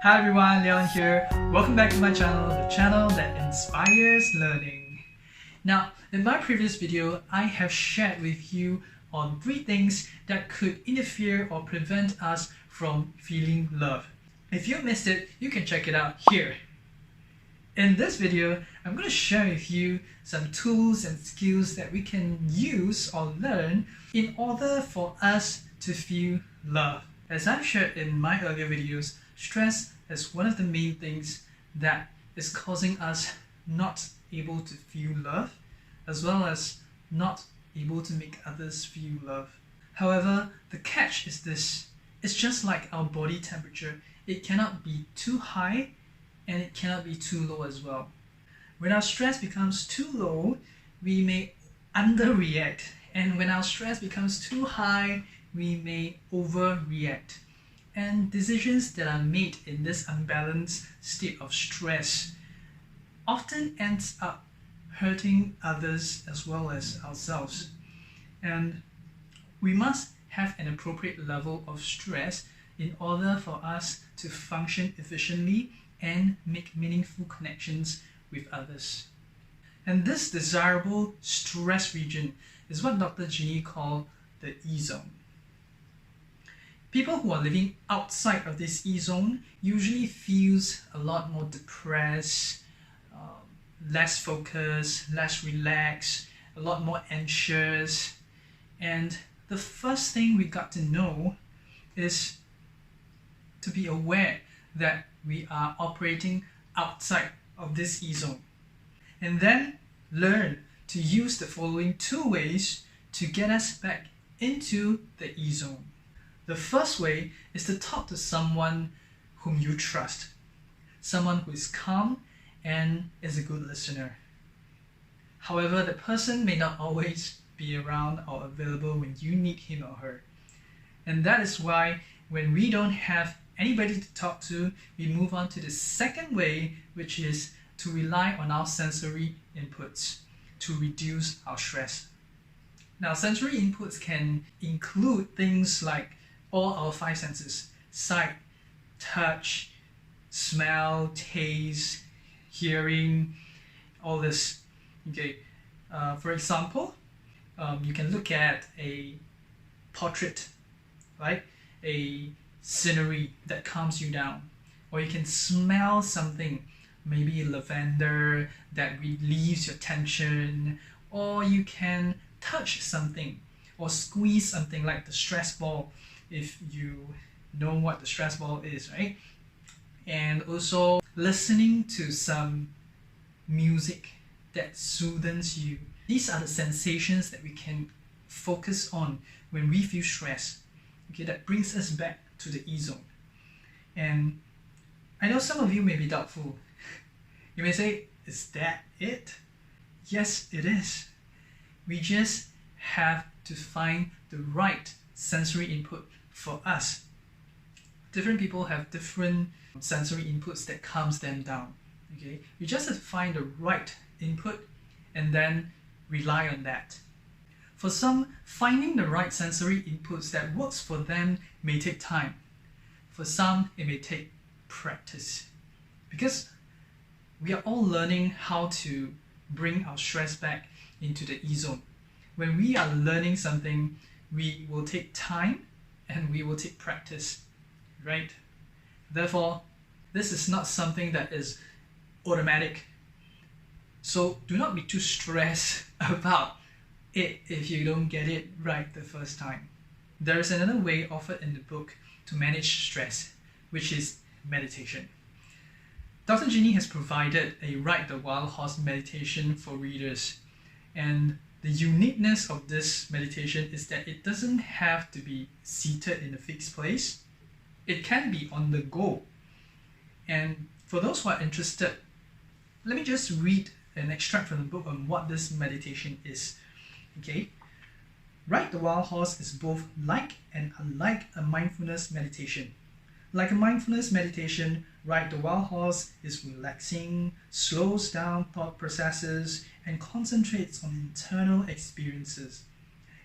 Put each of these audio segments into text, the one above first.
Hi everyone, Leon here. Welcome back to my channel, the channel that inspires learning. Now, in my previous video, I have shared with you on 3 things that could interfere or prevent us from feeling love. If you missed it, you can check it out here. In this video, I'm going to share with you some tools and skills that we can use or learn in order for us to feel love. As I've shared in my earlier videos, stress is one of the main things that is causing us not able to feel love, as well as not able to make others feel love. However, the catch is this: it's just like our body temperature. It cannot be too high and it cannot be too low as well. When our stress becomes too low, we may underreact, and when our stress becomes too high, we may overreact. And decisions that are made in this unbalanced state of stress often ends up hurting others as well as ourselves. And we must have an appropriate level of stress in order for us to function efficiently and make meaningful connections with others. And this desirable stress region is what Dr. G called the E-zone. People who are living outside of this E-zone usually feels a lot more depressed, less focused, less relaxed, a lot more anxious. And the first thing we got to know is to be aware that we are operating outside of this E-zone. And then learn to use the following 2 ways to get us back into the E-zone. The first way is to talk to someone whom you trust, someone who is calm and is a good listener. However, the person may not always be around or available when you need him or her. And that is why when we don't have anybody to talk to, we move on to the second way, which is to rely on our sensory inputs to reduce our stress. Now, sensory inputs can include things like all our 5 senses: sight, touch, smell, taste, hearing, all this. Okay. For example, you can look at a portrait, right? A scenery that calms you down, or you can smell something, maybe lavender that relieves your tension, or you can touch something or squeeze something like the stress ball, if you know what the stress ball is, right? And also listening to some music that soothes you. These are the sensations that we can focus on when we feel stress. Okay, that brings us back to the E-zone. And I know some of you may be doubtful. You may say, is that it? Yes, it is. We just have to find the right sensory input for us. Different people have different sensory inputs that calms them down. Okay, you just have to find the right input and then rely on that. For some, finding the right sensory inputs that works for them may take time. For some, it may take practice, because we are all learning how to bring our stress back into the E-zone. When we are learning something, we will take time and we will take practice, right? Therefore, this is not something that is automatic. So do not be too stressed about it if you don't get it right the first time. There is another way offered in the book to manage stress, which is meditation. Dr. Ginny has provided a Ride the Wild Horse meditation for readers, and the uniqueness of this meditation is that it doesn't have to be seated in a fixed place. It can be on the go. And for those who are interested, let me just read an extract from the book on what this meditation is. Okay, Ride the Wild Horse is both like and unlike a mindfulness meditation. Like a mindfulness meditation, Ride the Wild Horse is relaxing, slows down thought processes, and concentrates on internal experiences.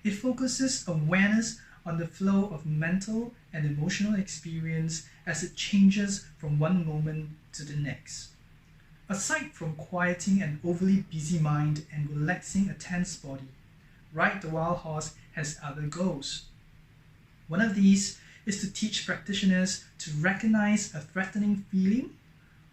It focuses awareness on the flow of mental and emotional experience as it changes from one moment to the next. Aside from quieting an overly busy mind and relaxing a tense body, Ride the Wild Horse has other goals. One of these is to teach practitioners to recognize a threatening feeling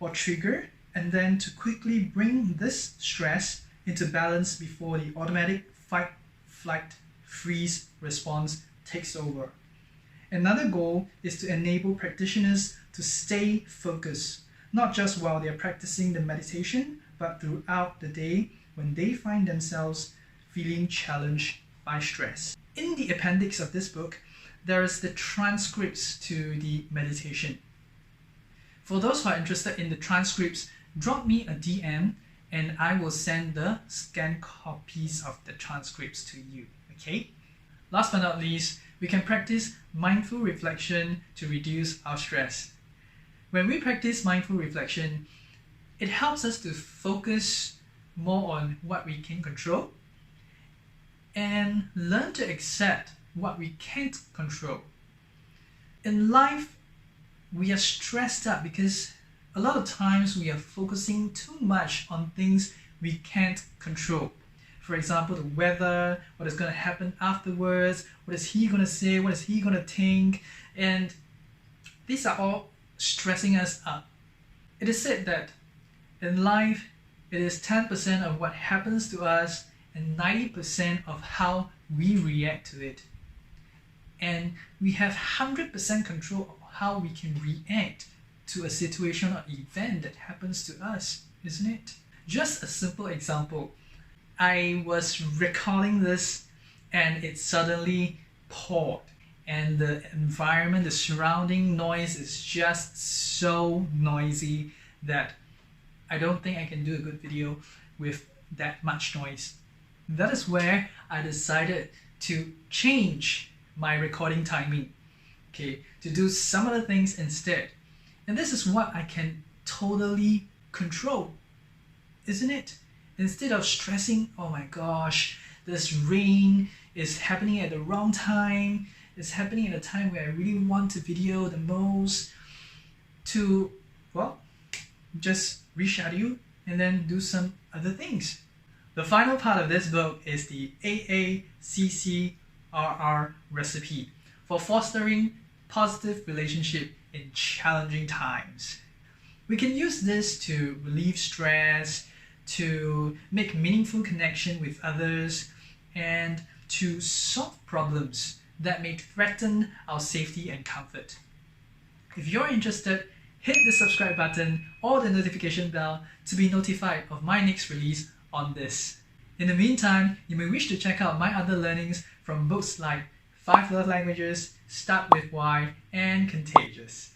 or trigger and then to quickly bring this stress into balance before the automatic fight, flight, freeze response takes over. Another goal is to enable practitioners to stay focused, not just while they are practicing the meditation, but throughout the day when they find themselves feeling challenged by stress. In the appendix of this book, there is the transcripts to the meditation. For those who are interested in the transcripts, drop me a DM and I will send the scanned copies of the transcripts to you, okay? Last but not least, we can practice mindful reflection to reduce our stress. When we practice mindful reflection, it helps us to focus more on what we can control and learn to accept what we can't control. In life, we are stressed out because a lot of times we are focusing too much on things we can't control. For example, the weather, what is going to happen afterwards, what is he going to say, what is he going to think, and these are all stressing us up. It is said that in life, it is 10% of what happens to us and 90% of how we react to it. And we have 100% control of how we can react to a situation or event that happens to us, isn't it? Just a simple example. I was recalling this and it suddenly poured, and the environment, the surrounding noise is just so noisy that I don't think I can do a good video with that much noise. That is where I decided to change my recording timing, okay, to do some other things instead. And this is what I can totally control, isn't it? Instead of stressing, oh my gosh, this rain is happening at the wrong time, it's happening at a time where I really want to video the most, to, well, just reschedule and then do some other things. The final part of this book is the AACCRR recipe for fostering positive relationship in challenging times. We can use this to relieve stress, to make meaningful connection with others, and to solve problems that may threaten our safety and comfort. If you're interested, hit the subscribe button or the notification bell to be notified of my next release on this. In the meantime, you may wish to check out my other learnings from books like 5 Love Languages, Start With Why, and Contagious.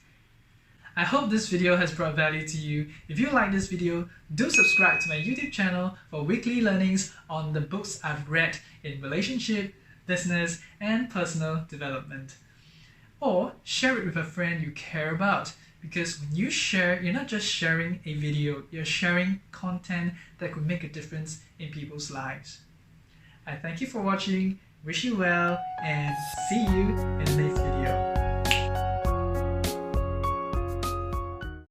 I hope this video has brought value to you. If you like this video, do subscribe to my YouTube channel for weekly learnings on the books I've read in relationship, business, and personal development. Or share it with a friend you care about, because when you share, you're not just sharing a video, you're sharing content that could make a difference in people's lives. I thank you for watching, wish you well, and see you in the next video.